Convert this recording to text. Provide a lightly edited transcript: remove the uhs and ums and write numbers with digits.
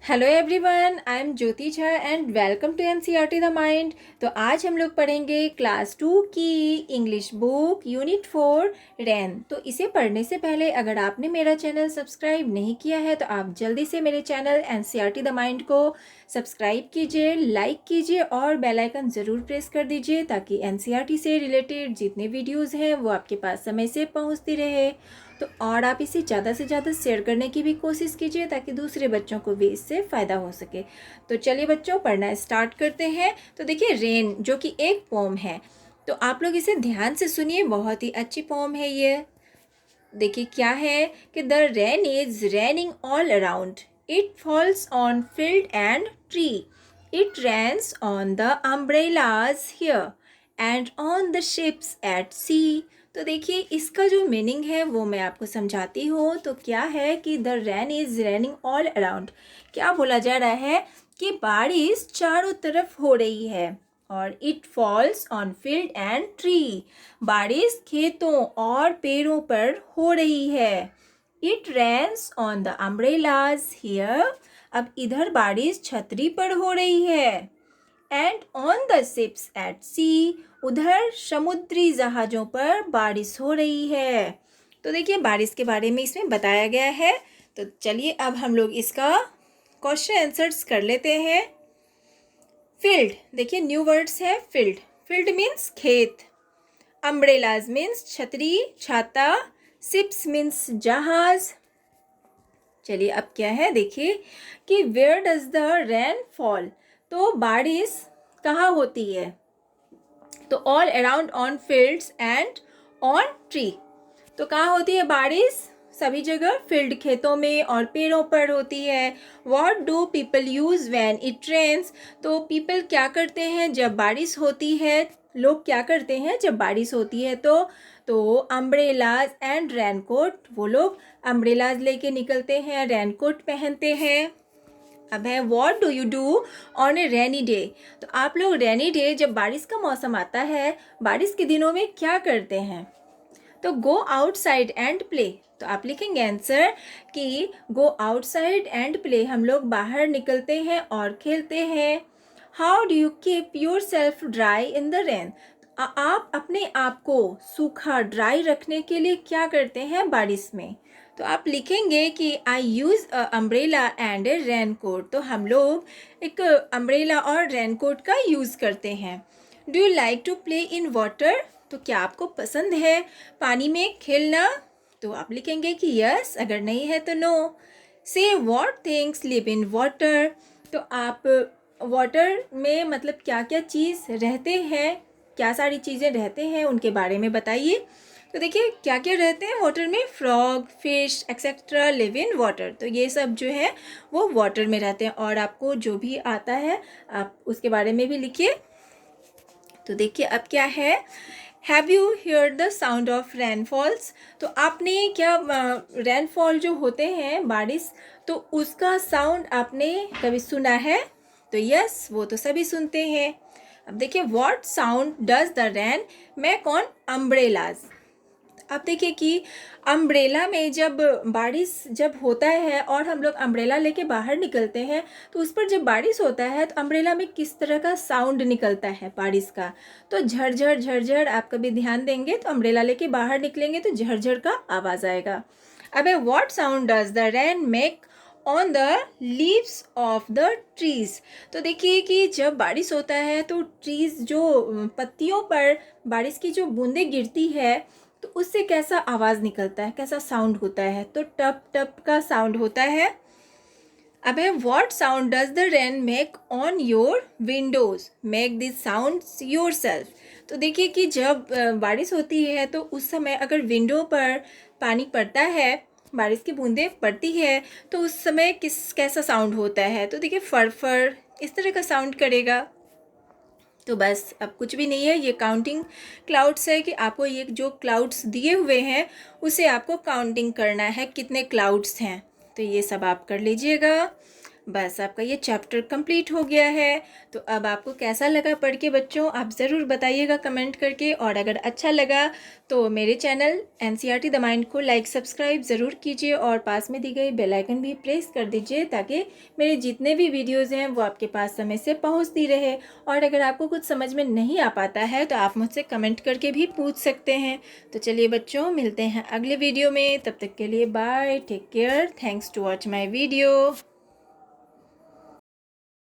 Hello everyone, I am Jyoti Jha and welcome to NCERT the mind. तो आज हम लोग पढ़ेंगे क्लास 2 की इंग्लिश बुक यूनिट 4 रैन। तो इसे पढ़ने से पहले अगर आपने मेरा चैनल सब्सक्राइब नहीं किया है तो आप जल्दी से मेरे चैनल एनसीईआरटी द माइंड को सब्सक्राइब कीजिए, लाइक कीजिए और बेल आइकन ज़रूर प्रेस कर दीजिए ताकि एनसीईआरटी से रिलेटेड जितने वीडियोज़ हैं वो आपके पास समय से पहुँचती रहे। तो और आप इसे ज़्यादा से ज़्यादा शेयर करने की भी कोशिश कीजिए ताकि दूसरे बच्चों को भी इससे फ़ायदा हो सके। तो चलिए बच्चों, पढ़ना स्टार्ट करते हैं। तो देखिए, रेन जो कि एक पोम है, तो आप लोग इसे ध्यान से सुनिए, बहुत ही अच्छी पोम है ये। देखिए क्या है कि the rain is raining all around, it falls on field and tree, it rains on the umbrellas here and on the ships at sea. तो देखिए इसका जो मीनिंग है वो मैं आपको समझाती हूँ। तो क्या है कि the rain is raining all around, क्या बोला जा रहा है कि बारिश चारों तरफ हो रही है। और it falls on field and tree, बारिश खेतों और पेड़ों पर हो रही है। It rains on the umbrellas here, अब इधर बारिश छतरी पर हो रही है। And on the ships at sea, उधर समुद्री जहाज़ों पर बारिश हो रही है। तो देखिए बारिश के बारे में इसमें बताया गया है। तो चलिए अब हम लोग इसका क्वेश्चन आंसर्स कर लेते हैं। फील्ड, देखिए न्यू वर्ड्स है। फील्ड, फील्ड मीन्स खेत। अम्ब्रेलाज मीन्स छतरी, छाता। शिप्स मीन्स जहाज। चलिए अब क्या है देखिए कि where does the rain fall, तो बारिश कहाँ होती है। तो all around on fields and on tree, तो कहाँ होती है बारिश, सभी जगह, फील्ड खेतों में और पेड़ों पर होती है। What do people use when it rains, तो पीपल क्या करते हैं जब बारिश होती है, लोग क्या करते हैं जब बारिश होती है। तो अम्ब्रेलाज एंड रेनकोट, वो लोग अम्ब्रेलाज लेके निकलते हैं, रेनकोट पहनते हैं। अब है what do you do on A rainy day, तो आप लोग रेनी डे, जब बारिश का मौसम आता है, बारिश के दिनों में क्या करते हैं। तो गो आउटसाइड एंड प्ले, तो आप लिखेंगे आंसर कि गो आउटसाइड एंड प्ले, हम लोग बाहर निकलते हैं और खेलते हैं। How do you keep your self dry in the rain, आप अपने आप को सूखा ड्राई रखने के लिए क्या करते हैं बारिश में। तो आप लिखेंगे कि I use umbrella and a raincoat, तो हम लोग एक अम्ब्रेला और रेन कोट का यूज़ करते हैं। Do you like to play in water, तो क्या आपको पसंद है पानी में खेलना, तो आप लिखेंगे कि यस, अगर नहीं है तो नो। से what things live in water, तो आप वाटर में मतलब क्या क्या चीज़ रहते हैं, क्या सारी चीज़ें रहते हैं उनके बारे में बताइए। तो देखिए क्या क्या रहते हैं वाटर में, frog, fish etcetera live in water, तो ये सब जो है वो वाटर में रहते हैं। और आपको जो भी आता है आप उसके बारे में भी लिखिए। तो देखिए अब क्या है, have you here the sound of rainfalls, तो आपने क्या रेनफॉल जो होते हैं बारिश, तो उसका साउंड आपने कभी सुना है। तो यस, वो तो सभी सुनते हैं। अब देखिए what sound does the rain make on umbrellas, अब देखिए कि अम्ब्रेला में जब बारिश जब होता है और हम लोग अम्ब्रेला लेके बाहर निकलते हैं, तो उस पर जब बारिश होता है तो अम्ब्रेला में किस तरह का साउंड निकलता है बारिश का, तो झरझर झरझर। आप कभी ध्यान देंगे तो अम्ब्रेला लेके बाहर निकलेंगे तो झरझर का आवाज़ आएगा। अब है what sound does the rain make on the leaves of the trees, तो देखिए कि जब बारिश होता है तो ट्रीज जो पत्तियों पर बारिश की जो बूंदें गिरती है तो उससे कैसा आवाज़ निकलता है, कैसा साउंड होता है, तो टप टप का साउंड होता है। अब है what sound does the rain make on your Windows, make this sounds your self, तो देखिए कि जब बारिश होती है तो उस समय अगर विंडो पर पानी पड़ता है, बारिश की बूंदें पड़ती है, तो उस समय कैसा साउंड होता है, तो देखिए फर फर इस तरह का साउंड करेगा। तो बस अब कुछ भी नहीं है, ये काउंटिंग क्लाउड्स है कि आपको ये जो क्लाउड्स दिए हुए हैं उसे आपको काउंटिंग करना है कितने क्लाउड्स हैं, तो ये सब आप कर लीजिएगा। बस आपका ये चैप्टर कंप्लीट हो गया है। तो अब आपको कैसा लगा पढ़ के बच्चों, आप ज़रूर बताइएगा कमेंट करके। और अगर अच्छा लगा तो मेरे चैनल एनसीईआरटी द माइंड को लाइक सब्सक्राइब ज़रूर कीजिए और पास में दी गई बेल आइकन भी प्रेस कर दीजिए, ताकि मेरे जितने भी वीडियोज़ हैं वो आपके पास समय से पहुंचती रहे। और अगर आपको कुछ समझ में नहीं आ पाता है तो आप मुझसे कमेंट करके भी पूछ सकते हैं। तो चलिए बच्चों, मिलते हैं अगले वीडियो में। तब तक के लिए bye, take care, thanks to watch my video.